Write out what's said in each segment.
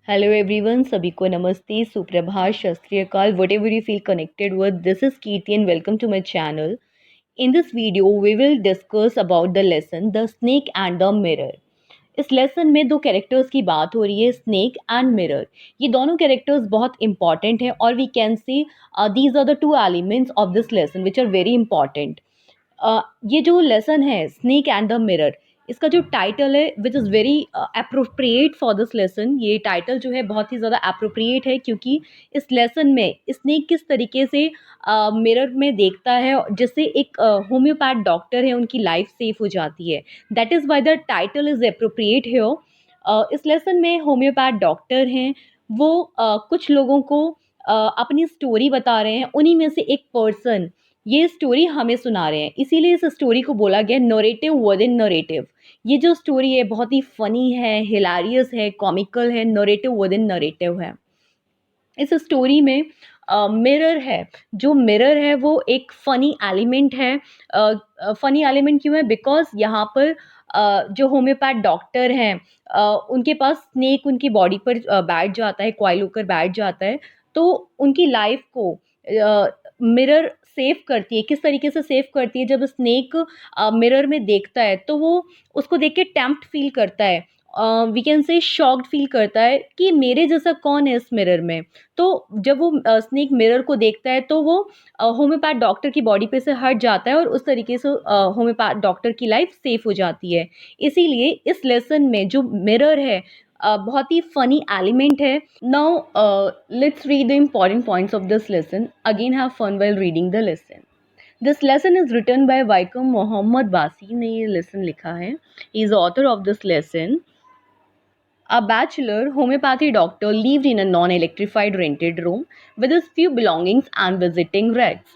Hello everyone, सभी को नमस्ते, सुप्रभात, सत श्री अकाल, whatever you feel connected with. This is Kirti and welcome to my channel. In this video, we will discuss about the lesson The Snake and the Mirror. इस lesson में दो characters की बात हो रही है, स्नेक एंड मिरर। ये दोनों कैरेक्टर्स बहुत इंपॉर्टेंट हैं और we can see these are the two elements of this lesson which are very important. ये जो लेसन है स्नेक एंड द मिरर, इसका जो टाइटल है which is very appropriate for this lesson. ये टाइटल जो है बहुत ही ज़्यादा अप्रोप्रिएट है क्योंकि इस लेसन में स्नेक किस तरीके से मिरर में देखता है जिससे एक होम्योपैथ डॉक्टर है उनकी लाइफ सेफ हो जाती है। That is why the title is appropriate here. इस लेसन में होम्योपैथ डॉक्टर हैं, वो कुछ लोगों को अपनी स्टोरी बता रहे हैं। उन्हीं में से एक पर्सन ये स्टोरी हमें सुना रहे हैं, इसीलिए इस स्टोरी को बोला गया नरेटिव विद इन नरेटिव। ये जो स्टोरी है बहुत ही फनी है, हिलारियस है, कॉमिकल है, नरेटिव विद इन नरेटिव है। इस स्टोरी में मिरर है, जो मिरर है वो एक फ़नी एलिमेंट है। फ़नी एलिमेंट क्यों है? बिकॉज़ यहाँ पर जो होम्योपैथ डॉक्टर हैं, उनके पास स्नेक उनकी बॉडी पर बैठ जाता है, कॉइल होकर बैठ जाता है। तो उनकी लाइफ को मिरर सेव करती है। किस तरीके से सेव करती है? जब स्नेक मिरर में देखता है तो वो उसको देख के टेम्प्ट फील करता है, we can say shocked feel करता है कि मेरे जैसा कौन है इस मिरर में। तो जब वो स्नेक मिरर को देखता है तो वो होम्योपैथ डॉक्टर की बॉडी पे से हट जाता है और उस तरीके से होम्योपैथ डॉक्टर की लाइफ सेफ हो जाती है। इसीलिए इस लेसन में जो मिरर है बहुत ही फनी एलिमेंट है। Now let's read the important points of this lesson. Again have fun while reading the lesson. This lesson is written by Vaikom Muhammad Basheer ने ये लेसन लिखा है। He is author of this lesson. A bachelor homeopathy doctor lived in a non-electrified rented room with his few belongings and visiting rats.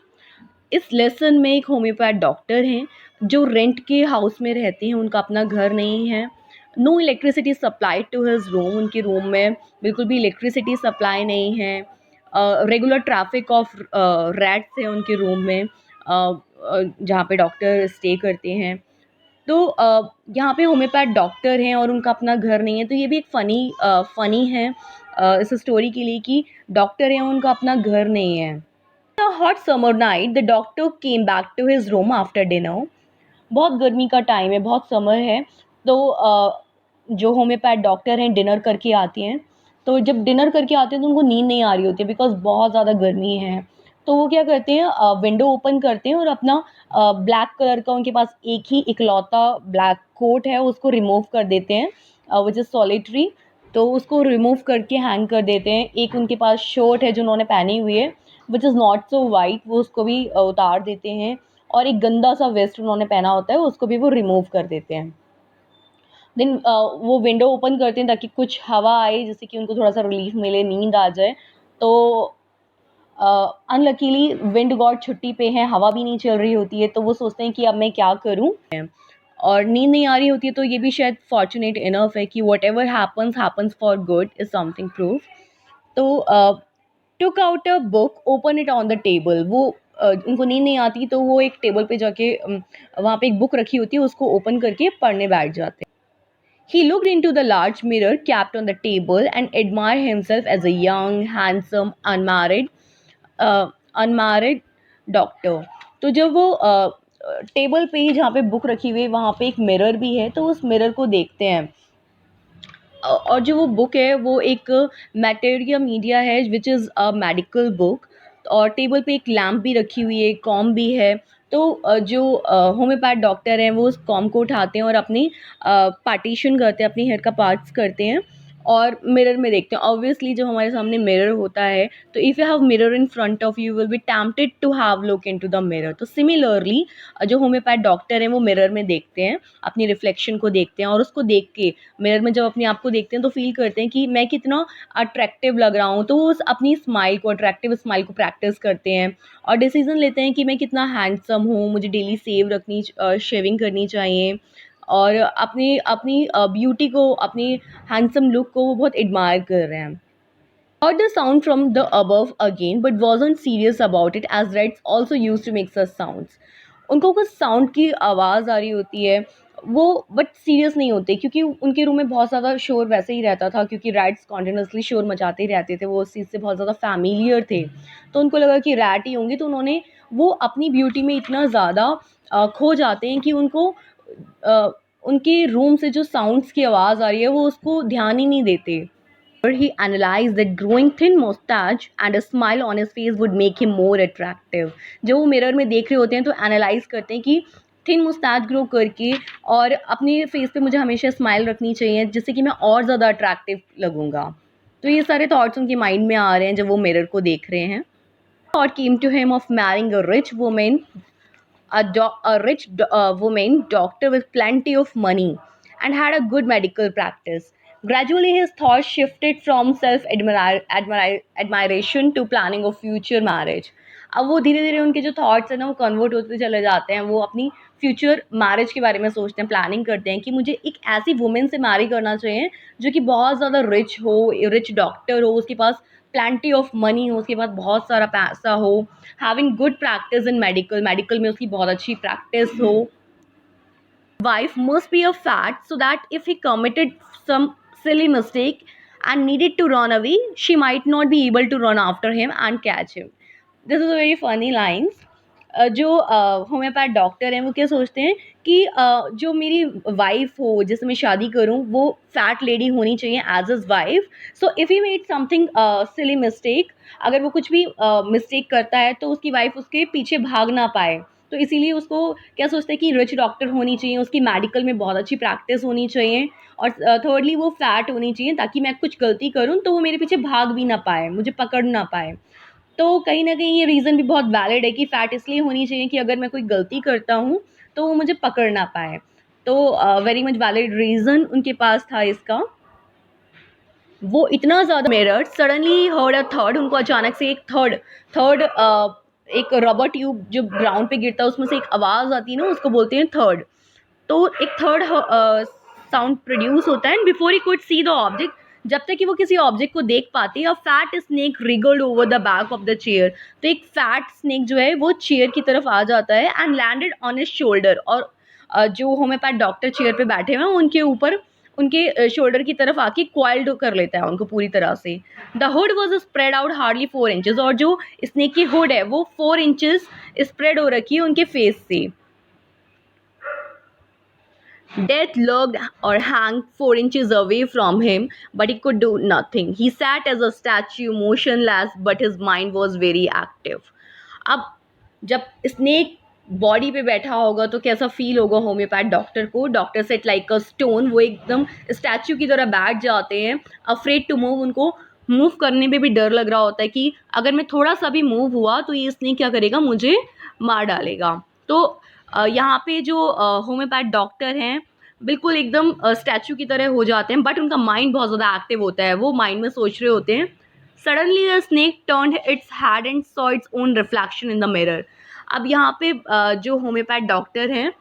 इस lesson में एक homeopath doctor हैं जो rent के हाउस में रहते हैं, उनका अपना घर नहीं है। No electricity supply to his room, उनके रूम में बिल्कुल भी इलेक्ट्रिसिटी सप्लाई नहीं है। रेगुलर ट्रैफिक ऑफ रैट्स है उनके रूम में, जहाँ पे डॉक्टर स्टे करते हैं। तो यहाँ पे होम्योपैथ डॉक्टर हैं और उनका अपना घर नहीं है, तो ये भी एक फ़नी है इस स्टोरी के लिए कि डॉक्टर हैं, उनका अपना घर नहीं है। A hot summer night, the doctor came back to his room after dinner. बहुत गर्मी का टाइम है, बहुत समर है, तो जो होम्योपैथ डॉक्टर हैं डिनर करके आती हैं। तो जब डिनर करके आते हैं तो उनको नींद नहीं आ रही होती है बिकॉज़ बहुत ज़्यादा गर्मी है। तो वो क्या करते हैं, विंडो ओपन करते हैं और अपना ब्लैक कलर का उनके पास एक ही इकलौता ब्लैक कोट है उसको रिमूव कर देते हैं, विच इज़ सॉलिटरी। तो उसको रिमूव करके हैंग कर देते हैं। एक उनके पास शर्ट है जो उन्होंने पहनी हुई है which is not so white, वो उसको भी उतार देते हैं। और एक गंदा सा वेस्ट उन्होंने पहना होता है उसको भी वो रिमूव कर देते हैं। देन वो विंडो ओपन करते हैं ताकि कुछ हवा आए जिससे कि उनको थोड़ा सा रिलीफ मिले, नींद आ जाए। तो अनलकीली विंड गॉड छुट्टी पे हैं, हवा भी नहीं चल रही होती है, तो वो सोचते हैं कि अब मैं क्या करूं। और नींद नहीं आ रही होती है, तो ये भी शायद फॉर्चुनेट इनफ है कि whatever happens for good is something proof. तो took out a book, open it on the table. वो उनको नींद नहीं आती तो वो एक टेबल पे जाके वहाँ पे एक बुक रखी होती है, उसको ओपन करके पढ़ने बैठ जाते हैं। He looked into the large mirror kept on the table and admired himself as a young, handsome, unmarried doctor. तो जब वो टेबल पे ही जहाँ पे बुक रखी हुई है वहाँ पे एक मिरर भी है, तो उस मिरर को देखते हैं। और जो वो बुक है वो एक मैटेरिया मीडिया है which is a medical book. और टेबल पे एक लैम्प भी रखी हुई है, कॉम भी है। तो जो होम्योपैथ डॉक्टर हैं वो उस कॉम को उठाते हैं और अपनी पार्टीशन करते हैं, अपनी हेयर का पार्ट्स करते हैं और मिरर में देखते हैं। ऑब्वियसली जब हमारे सामने मिरर होता है तो if you have mirror in front of you will be tempted to have look into the mirror. तो सिमिलरली जो होम्योपैथ डॉक्टर हैं वो मिरर में देखते हैं, अपनी रिफ्लेक्शन को देखते हैं और उसको देख के मिरर में जब अपने आप को देखते हैं तो फील करते हैं कि मैं कितना अट्रैक्टिव लग रहा हूँ। तो वो उस अपनी स्माइल को, अट्रैक्टिव स्माइल को प्रैक्टिस करते हैं और डिसीजन लेते हैं कि मैं कितना हैंडसम हूँ, मुझे डेली शेविंग करनी चाहिए। और अपनी अपनी ब्यूटी को, अपनी हैंडसम लुक को वो बहुत एडमायर कर रहे हैं। Heard the sound from the above again, but wasn't serious about it as rats also used to make such sounds. उनको कुछ साउंड की आवाज़ आ रही होती है, वो बट सीरियस नहीं होते, क्योंकि उनके रूम में बहुत ज़्यादा शोर वैसे ही रहता था, क्योंकि रैट्स कॉन्टिन्यूसली शोर मचाते ही रहते थे, वो उस चीज़ से बहुत ज़्यादा फ़ैमिलियर थे। तो उनको लगा कि रैट ही होंगे, तो उन्होंने वो अपनी ब्यूटी में इतना ज़्यादा खो जाते हैं कि उनको उनके रूम से जो साउंड्स की आवाज़ आ रही है वो उसको ध्यान ही नहीं देते। He analyzed that growing thin mustache and a smile on his face would make him more attractive. जब वो मिरर में देख रहे होते हैं तो एनालाइज करते हैं कि थिन मुस्टैच ग्रो करके और अपने फेस पे मुझे हमेशा स्माइल रखनी चाहिए, जिससे कि मैं और ज़्यादा अट्रैक्टिव लगूंगा। तो ये सारे थॉट्स उनके माइंड में आ रहे हैं जब वो मिरर को देख रहे हैं। Thought came to him of marrying a rich woman, a rich woman doctor with plenty of money and had a good medical practice. Gradually, his thoughts shifted from self admiration to planning of future marriage. अब वो धीरे धीरे उनके जो thoughts हैं ना वो convert होते चले जाते हैं, वो अपनी फ्यूचर मैरिज के बारे में सोचते हैं, प्लानिंग करते हैं कि मुझे एक ऐसी वुमेन से मैरी करना चाहिए जो कि बहुत ज़्यादा रिच हो, रिच डॉक्टर हो, उसके पास प्लेंटी ऑफ मनी हो, उसके पास बहुत सारा पैसा हो, having good practice in medical में उसकी बहुत अच्छी प्रैक्टिस हो। Wife must be a fat so that if he committed some silly mistake and needed to run away, she might not be able to run after him and catch him. This is a very funny lines. जो homeopath doctor हैं वो क्या सोचते हैं कि जो मेरी wife हो जिससे मैं शादी करूं वो फैट लेडी होनी चाहिए as is wife. So if he made something silly mistake, अगर वो कुछ भी मिस्टेक करता है तो उसकी वाइफ उसके पीछे भाग ना पाए। तो इसीलिए उसको क्या सोचते हैं कि रिच डॉक्टर होनी चाहिए, उसकी मेडिकल में बहुत अच्छी प्रैक्टिस होनी चाहिए, और थर्डली वो फैट होनी चाहिए ताकि मैं कुछ गलती करूं तो वो मेरे पीछे भाग भी ना पाए, मुझे पकड़ ना पाए। तो कहीं न कहीं ये रीज़न भी बहुत वैलिड है कि फ़ैट इसलिए होनी चाहिए कि अगर मैं कोई गलती करता हूँ, तो वो मुझे पकड़ ना पाए। तो वेरी मच वैलिड रीज़न उनके पास था इसका। वो इतना ज़्यादा mirrored, suddenly heard a third, उनको अचानक से एक थर्ड थर्ड एक रबर ट्यूब जो ग्राउंड पे गिरता है उसमें से एक आवाज़ आती है ना, उसको बोलते हैं थर्ड। तो एक थर्ड साउंड प्रोड्यूस होता है, and before he could see the object, जब तक कि वो किसी ऑब्जेक्ट को देख पाती है, a fat snake रिगल्ड over the back of the chair. तो एक फैट स्नेक जो है वो चेयर की तरफ आ जाता है and landed on his shoulder, और जो होम्योपैथ डॉक्टर चेयर पे बैठे हुए हैं उनके ऊपर, उनके शोल्डर की तरफ आके क्वाइल्ड कर लेता है उनको पूरी तरह से। The hood was spread out hardly 4 inches, और जो स्नेक की हुड है वो 4 इंचेस स्प्रेड हो रखी है उनके फेस से। Death lurked or hung 4 inches away from him, but he could do nothing. He sat as a statue, motionless, but his mind was very active. अब जब स्नेक बॉडी पे बैठा होगा तो कैसा फील होगा होम्योपैथ डॉक्टर को। Doctor set like a stone, वो एकदम स्टैचू की तरह बैठ जाते हैं, अफ्रेड टू मूव, उनको मूव करने में भी डर लग रहा होता है कि अगर मैं थोड़ा सा भी मूव हुआ तो ये स्नेक क्या करेगा, मुझे मार डालेगा। तो यहाँ पे जो होम्योपैथ डॉक्टर हैं बिल्कुल एकदम स्टैचू की तरह हो जाते हैं, बट उनका माइंड बहुत ज़्यादा एक्टिव होता है, वो माइंड में सोच रहे होते हैं। Suddenly the snake turned its head and saw its own reflection in the mirror. अब यहाँ पे जो होम्योपैथ डॉक्टर हैं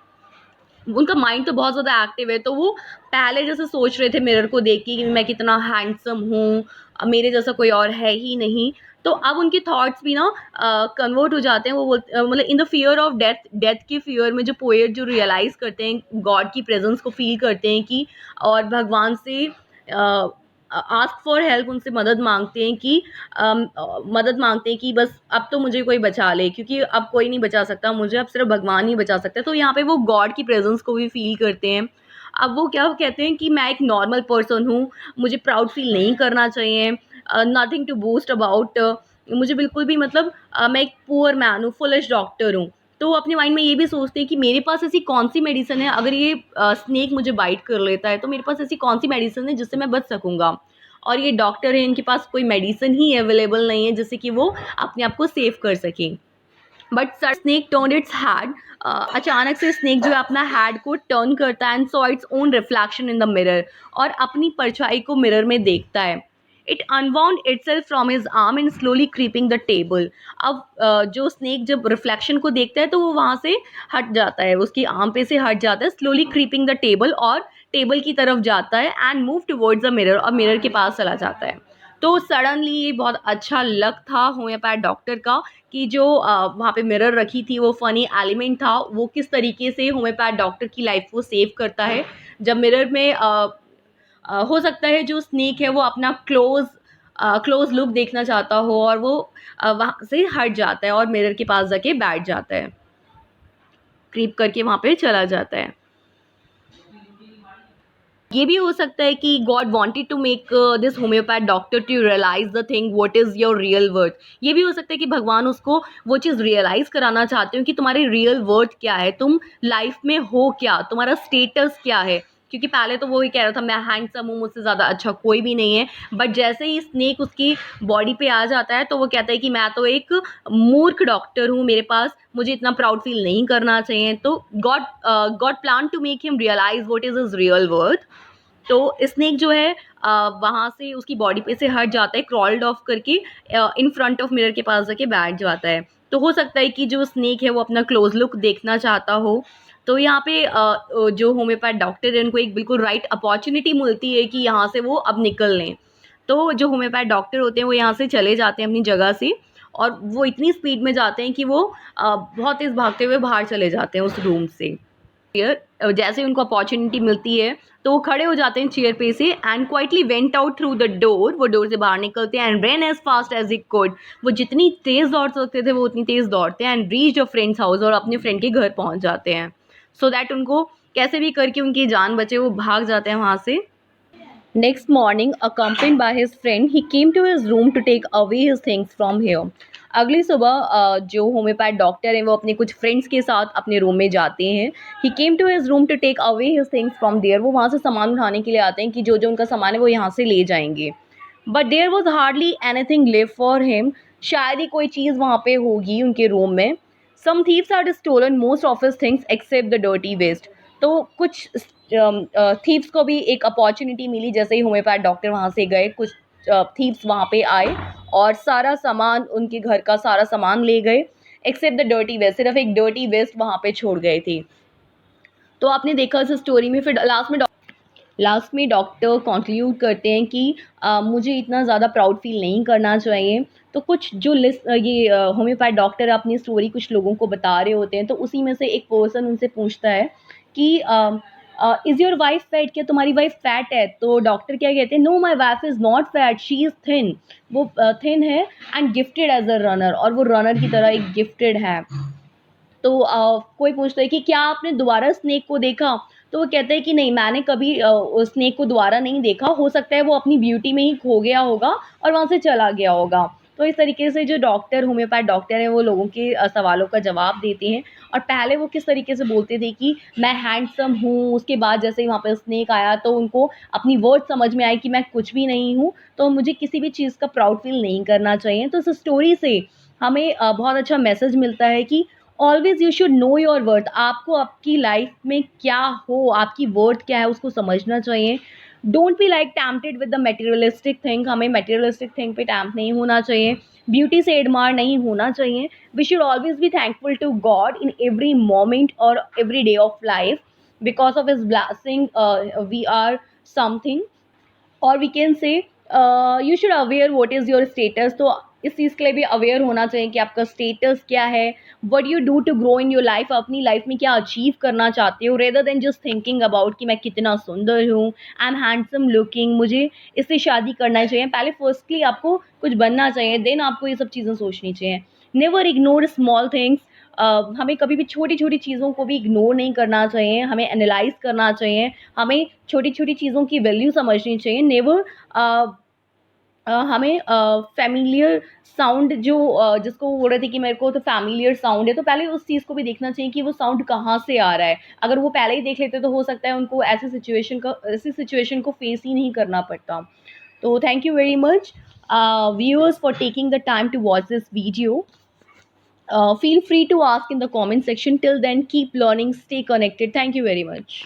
उनका माइंड तो बहुत ज़्यादा एक्टिव है, तो वो पहले जैसे सोच रहे थे मिरर को देख के कि मैं कितना हैंडसम हूँ, मेरे जैसा कोई और है ही नहीं। तो अब उनके थॉट्स भी ना कन्वर्ट हो जाते हैं, वो मतलब in the fear of death, death के फियर में जो पोएट जो रियलाइज़ करते हैं, गॉड की प्रेजेंस को फील करते हैं कि, और भगवान से आस्क फॉर हेल्प, उनसे मदद मांगते हैं कि बस अब तो मुझे कोई बचा ले, क्योंकि अब कोई नहीं बचा सकता मुझे, अब सिर्फ भगवान ही बचा सकता है। तो यहाँ पे वो गॉड की प्रेजेंस को भी फील करते हैं। अब वो क्या कहते हैं कि मैं एक नॉर्मल पर्सन हूँ, मुझे प्राउड फील नहीं करना चाहिए, नथिंग टू बूस्ट अबाउट, मुझे बिल्कुल भी मतलब मैं एक पुअर मैन हूँ, फुलिश डॉक्टर हूँ। तो वो अपने माइंड में ये भी सोचते हैं कि मेरे पास ऐसी कौन सी मेडिसिन है, अगर ये स्नेक मुझे बाइट कर लेता है तो मेरे पास ऐसी कौन सी मेडिसिन है जिससे मैं बच सकूंगा। और ये डॉक्टर है, इनके पास कोई मेडिसिन ही अवेलेबल नहीं है जिससे कि वो अपने आप को सेव कर सकें। But snake turn it's had, अचानक से स्नेक जो है अपना हैड को टर्न करता है and saw its own reflection in the mirror, और अपनी परछाई को मिरर में देखता है। It unwound itself from his arm and slowly creeping the table. अब जो स्नेक जब रिफ्लेक्शन को देखता है तो वो वहाँ से हट जाता है, उसकी आर्म पे से हट जाता है, स्लोली क्रीपिंग द टेबल, और टेबल की तरफ जाता है and move towards the mirror, और मिरर के पास चला जाता है। तो सडनली ये बहुत अच्छा लक था होम्योपैथ डॉक्टर का कि जो वहाँ पे मिरर रखी थी वो फ़नी एलिमेंट था, वो किस तरीके से होम्योपैथ डॉक्टर की लाइफ को सेव करता है। जब मिरर में हो सकता है जो स्नेक है वो अपना क्लोज लुक देखना चाहता हो और वो वहाँ से हट जाता है और मिरर के पास जाके बैठ जाता है, क्रीप करके वहाँ पे चला जाता है। ये भी हो सकता है कि God wanted to make this homeopath doctor to realise the thing what is your real worth. ये भी हो सकता है कि भगवान उसको वो चीज़ रियलाइज कराना चाहते हो कि तुम्हारी रियल वर्थ क्या है, तुम लाइफ में हो क्या, तुम्हारा स्टेटस क्या है। क्योंकि पहले तो वो ही कह रहा था मैं हैंडसम हूँ, मुझसे ज़्यादा अच्छा कोई भी नहीं है, बट जैसे ही स्नेक उसकी बॉडी पे आ जाता है तो वो कहता है कि मैं तो एक मूर्ख डॉक्टर हूँ, मेरे पास मुझे इतना प्राउड फील नहीं करना चाहिए। तो God God plan to make him realise what is his real worth. तो स्नेक जो है वहाँ से उसकी बॉडी पे से हट जाता है, क्रॉल्ड ऑफ करके इन फ्रंट ऑफ मिरर के पास जाके बैठ जाता है। तो हो सकता है कि जो स्नेक है वो अपना क्लोज लुक देखना चाहता हो। तो यहाँ पे जो होम्योपैथ डॉक्टर है उनको एक बिल्कुल राइट अपॉर्चुनिटी मिलती है कि यहाँ से वो अब निकल लें। तो जो होम्योपैथ डॉक्टर होते हैं वो यहाँ से चले जाते हैं अपनी जगह से, और वो इतनी स्पीड में जाते हैं कि वो बहुत तेज़ भागते हुए बाहर चले जाते हैं उस रूम से। चेयर जैसे ही उनको अपॉर्चुनिटी मिलती है तो वो खड़े हो जाते हैं चेयर पे से and quietly went out through the door. वो डोर से बाहर निकलते हैं and run as fast as it could. वो जितनी तेज दौड़ सकते थे वो उतनी तेज दौड़ते हैं and reach a friends house, और अपने फ्रेंड के घर पहुंच जाते हैं सो दैट उनको कैसे भी करके उनकी जान बचे, वो भाग जाते हैं वहाँ से। Next morning, accompanied by his friend, he came to his room to take away his things from here. अगली सुबह जो होम्योपैथ डॉक्टर हैं वो अपने कुछ फ्रेंड्स के साथ अपने रूम में जाते हैं। He came to his room to take away his things from there. वो वहाँ से सामान उठाने के लिए आते हैं कि जो जो उनका सामान है वो यहाँ से ले जाएंगे। But there was hardly anything live for him. शायद ही कोई चीज़ वहाँ पे होगी उनके रूम में। सम thieves had stolen most of his things except the dirty waste. तो कुछ थीव्स को भी एक अपॉर्चुनिटी मिली जैसे ही होम्योपैथ डॉक्टर वहाँ से गए। कुछ थीव्स वहाँ पे आए और सारा सामान, उनके घर का सारा सामान ले गए एक्सेप्ट द डर्टी वेस्ट। सिर्फ एक डर्टी वेस्ट वहाँ पे छोड़ गए थे। तो आपने देखा इस स्टोरी में फिर लास्ट में डॉक्टर कंक्लूड करते हैं कि मुझे इतना ज़्यादा प्राउड फील नहीं करना चाहिए। तो कुछ जो लिस्ट ये होम्योपैथ डॉक्टर अपनी स्टोरी कुछ लोगों को बता रहे होते हैं, तो उसी में से एक पर्सन उनसे पूछता है कि इज़ योर वाइफ फैट, क्या तुम्हारी वाइफ फैट है? तो डॉक्टर क्या कहते हैं, no my wife is not fat, she is thin. वो थिन है and gifted as a runner, और वो रनर की तरह एक गिफ्टेड है। तो कोई पूछता है कि क्या आपने दोबारा स्नेक को देखा? तो वो कहता है कि नहीं, मैंने कभी उस स्नेक को दोबारा नहीं देखा। हो सकता है वो अपनी ब्यूटी में ही खो गया होगा और वहाँ से चला गया होगा। तो इस तरीके से जो डॉक्टर, होम्योपैथ डॉक्टर हैं, वो लोगों के सवालों का जवाब देते हैं। और पहले वो किस तरीके से बोलते थे कि मैं हैंडसम हूँ, उसके बाद जैसे ही वहाँ पे स्नेक आया तो उनको अपनी वर्ड समझ में आई कि मैं कुछ भी नहीं हूँ, तो मुझे किसी भी चीज़ का प्राउड फील नहीं करना चाहिए। तो इस स्टोरी से हमें बहुत अच्छा मैसेज मिलता है कि always you should know your worth. आपको आपकी लाइफ में क्या हो, आपकी वर्थ क्या है, उसको समझना चाहिए। Don't be like tempted with the materialistic thing. हमें मटेरियलिस्टिक थिंग पे टैम्प नहीं होना चाहिए, ब्यूटी से एडमायर नहीं होना चाहिए। We should always be thankful to god in every moment और every day of life. Because of his blessing we are something, और we can say you should aware what is your status. तो इस चीज़ के लिए भी aware होना चाहिए कि आपका स्टेटस क्या है, what you do to grow in your life. अपनी लाइफ में क्या अचीव करना चाहते हो, rather than just thinking about कि मैं कितना सुंदर हूँ, आई एम हैंडसम लुकिंग, मुझे इससे शादी करना चाहिए। पहले फर्स्टली आपको कुछ बनना चाहिए, देन आपको ये सब चीज़ें सोचनी चाहिए। Never ignore small things. हमें कभी भी छोटी छोटी चीज़ों को भी इग्नोर नहीं करना चाहिए, हमें एनालाइज करना चाहिए, हमें छोटी छोटी चीज़ों की वैल्यू समझनी चाहिए। नेवर हमें फ़ैमिलियर साउंड जो जिसको वो बोल रहे थे कि मेरे को तो फ़ैमिलियर साउंड है, तो पहले उस चीज़ को भी देखना चाहिए कि वो साउंड कहाँ से आ रहा है। अगर वो पहले ही देख लेते तो हो सकता है उनको ऐसी सिचुएशन को फ़ेस ही नहीं करना पड़ता। तो thank you very much viewers for taking the time to watch this video. Feel free to ask in the comment section. Till then, keep learning, stay connected. Thank you very much.